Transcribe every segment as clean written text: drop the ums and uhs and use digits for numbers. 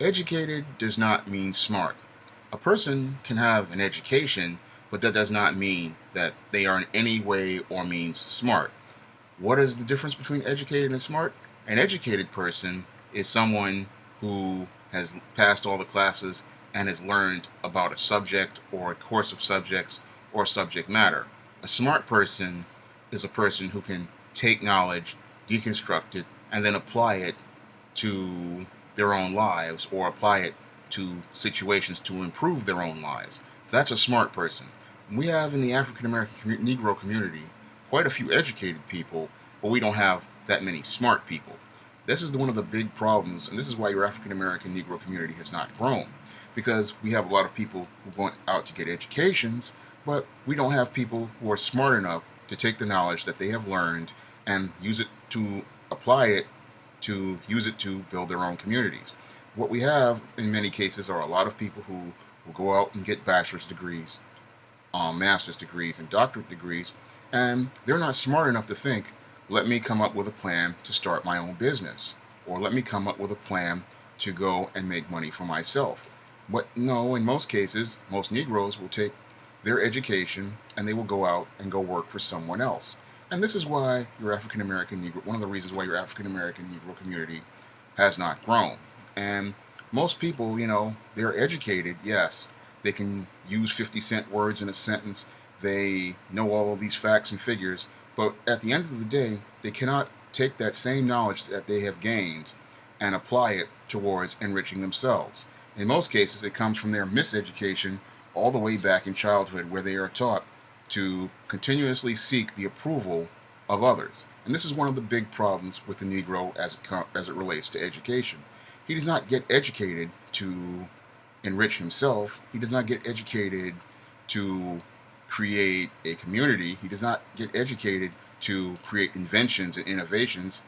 Educated does not mean smart. A person can have an education, but that does not mean that they are in any way or means smart. What is the difference between educated and smart? An educated person is someone who has passed all the classes and has learned about a subject or a course of subjects or subject matter. A smart person is a person who can take knowledge, deconstruct it, and then apply it to their own lives or apply it to situations to improve their own lives. That's a smart person. We have in the African American Negro community quite a few educated people, but we don't have that many smart people. This is one of the big problems, and this is why your African American Negro community has not grown. Because we have a lot of people who want out to get educations, but we don't have people who are smart enough to take the knowledge that they have learned and use it to apply it to use it to build their own communities. What we have in many cases are a lot of people who will go out and get bachelor's degrees, master's degrees, and doctorate degrees, and they're not smart enough to think, let me come up with a plan to start my own business, or let me come up with a plan to go and make money for myself. But no, in most cases, most Negroes will take their education and they will go out and go work for someone else. And this is why your African American Negro, one of the reasons why your African American Negro community has not grown. And most people, they're educated, yes. They can use 50-cent words in a sentence. They know all of these facts and figures. But at the end of the day, they cannot take that same knowledge that they have gained and apply it towards enriching themselves. In most cases, it comes from their miseducation all the way back in childhood, where they are taught to continuously seek the approval of others. And this is one of the big problems with the Negro as it relates to education. He does not get educated to enrich himself. He does not get educated to create a community. He does not get educated to create inventions and innovations.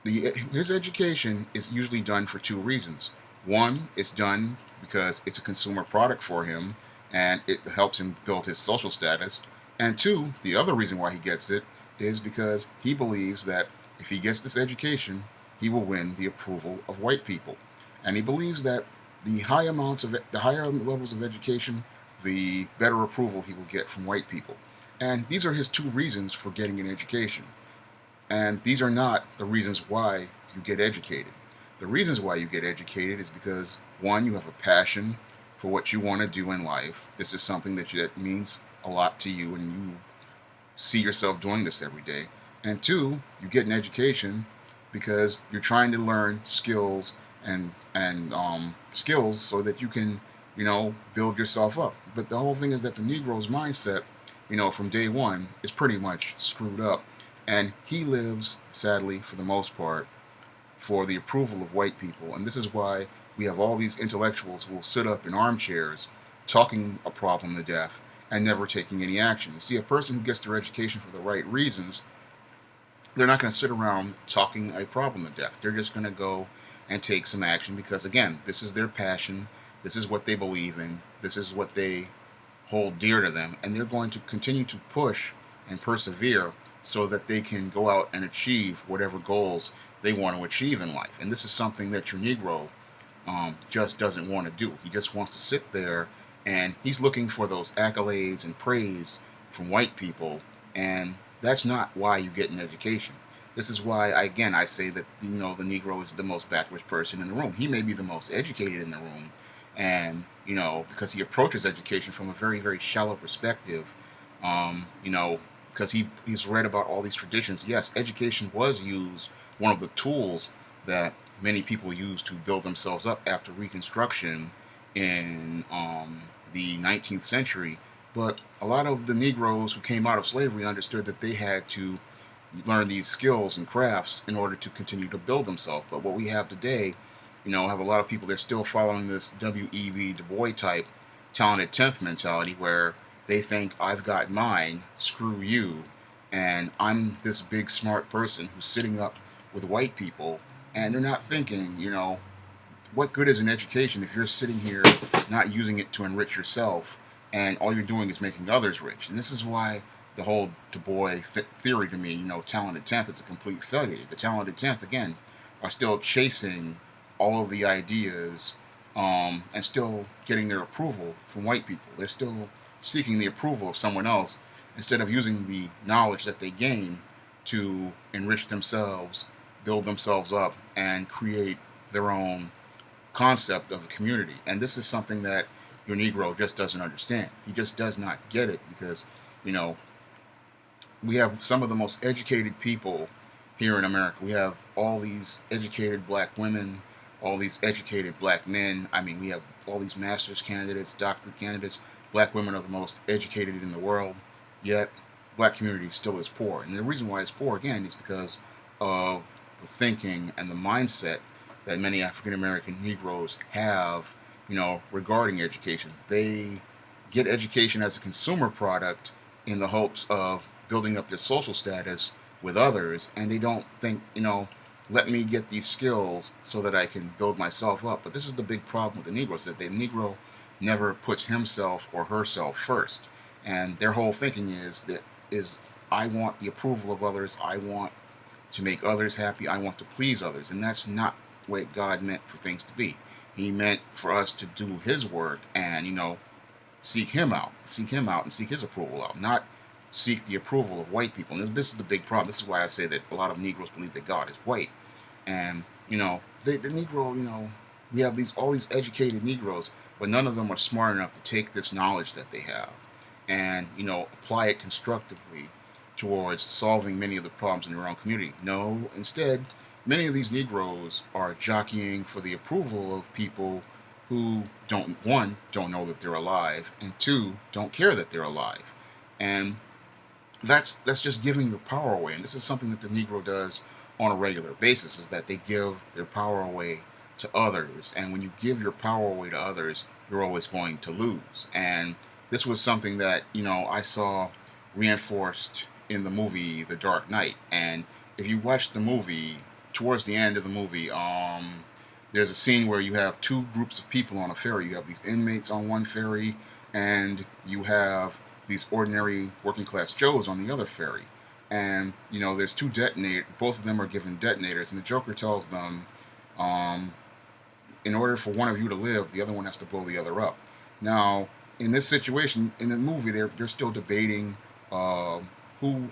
His education is usually done for two reasons. One, it's done because it's a consumer product for him and it helps him build his social status. And two, the other reason why he gets it is because he believes that if he gets this education, he will win the approval of white people. And he believes that the higher levels of education, the better approval he will get from white people. And these are his two reasons for getting an education. And these are not the reasons why you get educated. The reasons why you get educated is because, one, you have a passion for what you want to do in life. This is something that means a lot to you and you see yourself doing this every day. And two, you get an education because you're trying to learn skills and skills so that you can, build yourself up. But the whole thing is that the Negro's mindset, from day one, is pretty much screwed up. And he lives, sadly, for the most part, for the approval of white people. And this is why we have all these intellectuals who will sit up in armchairs talking a problem to death and never taking any action. You see, a person who gets their education for the right reasons, they're not going to sit around talking a problem to death. They're just going to go and take some action because, again, this is their passion. This is what they believe in. This is what they hold dear to them. And they're going to continue to push and persevere so that they can go out and achieve whatever goals they want to achieve in life. And this is something that your Negro just doesn't want to do. He just wants to sit there and he's looking for those accolades and praise from white people. And that's not why you get an education. This is why, again, I say that, the Negro is the most backwards person in the room. He may be the most educated in the room. And, because he approaches education from a very, very shallow perspective, because he's read about all these traditions. Yes, education was used, one of the tools that many people used to build themselves up after Reconstruction in the 19th century. But a lot of the Negroes who came out of slavery understood that they had to learn these skills and crafts in order to continue to build themselves. But what we have today, have a lot of people, they're still following this W.E.B. Du Bois type talented 10th mentality where they think, I've got mine, screw you, and I'm this big smart person who's sitting up with white people, and they're not thinking, what good is an education if you're sitting here not using it to enrich yourself, and all you're doing is making others rich? And this is why the whole Du Bois theory to me, talented 10th is a complete failure. The talented 10th, again, are still chasing all of the ideas and still getting their approval from white people. They're still seeking the approval of someone else instead of using the knowledge that they gain to enrich themselves, build themselves up, and create their own concept of a community. And this is something that your Negro just doesn't understand. He just does not get it because, you know, we have some of the most educated people here in America. We have all these educated black women, all these educated black men. I mean, we have all these master's candidates, doctorate candidates. Black women are the most educated in the world, yet black community still is poor. And the reason why it's poor, again, is because of the thinking and the mindset that many African American Negroes have, regarding education. They get education as a consumer product in the hopes of building up their social status with others, and they don't think, let me get these skills so that I can build myself up. But this is the big problem with the Negroes, that the Negro never puts himself or herself first. And their whole thinking is I want the approval of others, I want to make others happy, I want to please others. And that's not the way God meant for things to be. He meant for us to do his work and, seek him out and seek his approval out, not seek the approval of white people. And this is the big problem. This is why I say that a lot of Negroes believe that God is white. And, the Negro, we have all these educated Negroes, but none of them are smart enough to take this knowledge that they have and, apply it constructively towards solving many of the problems in their own community. No, instead, many of these Negroes are jockeying for the approval of people who one, don't know that they're alive, and two, don't care that they're alive. And that's just giving your power away. And this is something that the Negro does on a regular basis, is that they give their power away to others. And when you give your power away to others, you're always going to lose. And this was something that, I saw reinforced in the movie The Dark Knight. And if you watch the movie, towards the end of the movie, there's a scene where you have two groups of people on a ferry. You have these inmates on one ferry, and you have these ordinary working class Joes on the other ferry. And, there's two detonators. Both of them are given detonators, and the Joker tells them, in order for one of you to live, the other one has to blow the other up. Now, in this situation, in the movie, they're still debating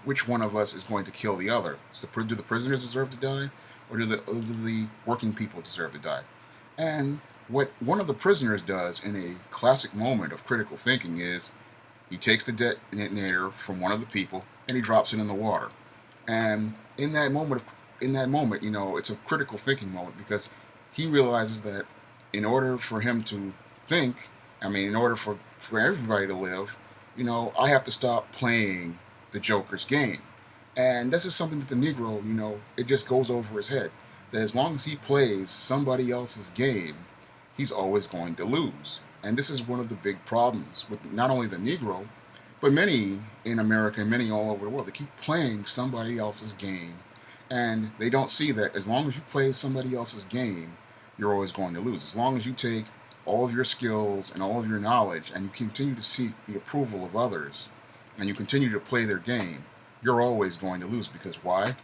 which one of us is going to kill the other. Do the prisoners deserve to die, or do the working people deserve to die? And what one of the prisoners does in a classic moment of critical thinking is he takes the detonator from one of the people and he drops it in the water. And in that moment, it's a critical thinking moment, because he realizes that in order for him to think, in order for everybody to live, I have to stop playing the Joker's game. And this is something that the Negro, it just goes over his head. That as long as he plays somebody else's game, he's always going to lose. And this is one of the big problems with not only the Negro, but many in America and many all over the world. They keep playing somebody else's game, and they don't see that as long as you play somebody else's game, you're always going to lose. As long as you take all of your skills and all of your knowledge and you continue to seek the approval of others and you continue to play their game, you're always going to lose. Because why?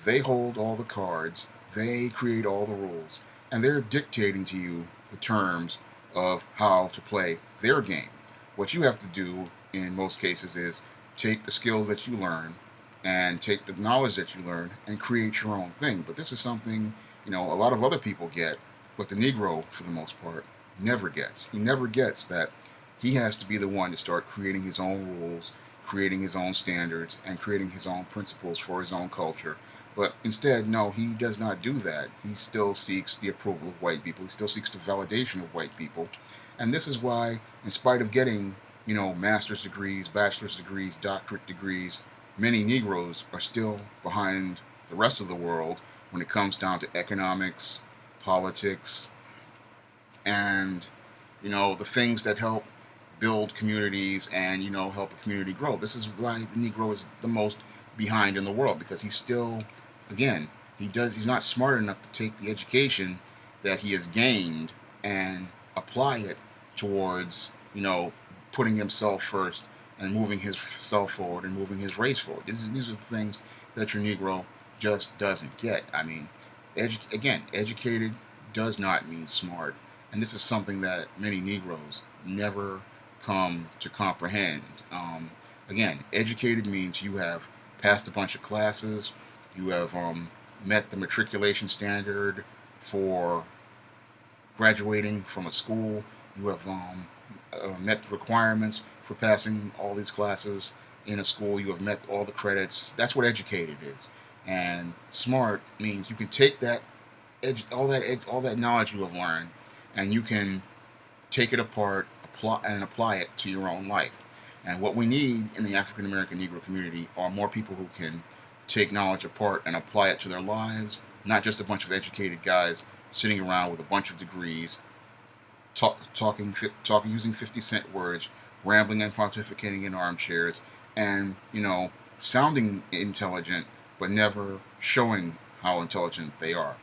They hold all the cards, they create all the rules, and they're dictating to you the terms of how to play their game. What you have to do in most cases is take the skills that you learn and take the knowledge that you learn and create your own thing. But this is something, a lot of other people get, but the Negro, for the most part, never gets. He never gets that he has to be the one to start creating his own rules, creating his own standards, and creating his own principles for his own culture. But instead, no, he does not do that. He still seeks the approval of white people. He still seeks the validation of white people. And this is why, in spite of getting, master's degrees, bachelor's degrees, doctorate degrees, many Negroes are still behind the rest of the world when it comes down to economics, politics, and, the things that help build communities and, help a community grow. This is why the Negro is the most behind in the world, because he's still, again, he's not smart enough to take the education that he has gained and apply it towards, putting himself first and moving himself forward and moving his race forward. These are the things that your Negro just doesn't get. Again, educated does not mean smart. And this is something that many Negroes never come to comprehend. Again, educated means you have passed a bunch of classes, you have met the matriculation standard for graduating from a school, you have met the requirements for passing all these classes in a school, you have met all the credits. That's what educated is. And smart means you can take that all that knowledge you have learned, and you can take it apart, apply it to your own life. And what we need in the African American Negro community are more people who can take knowledge apart and apply it to their lives, not just a bunch of educated guys sitting around with a bunch of degrees, talking using 50-cent words, rambling and pontificating in armchairs, and sounding intelligent but never showing how intelligent they are.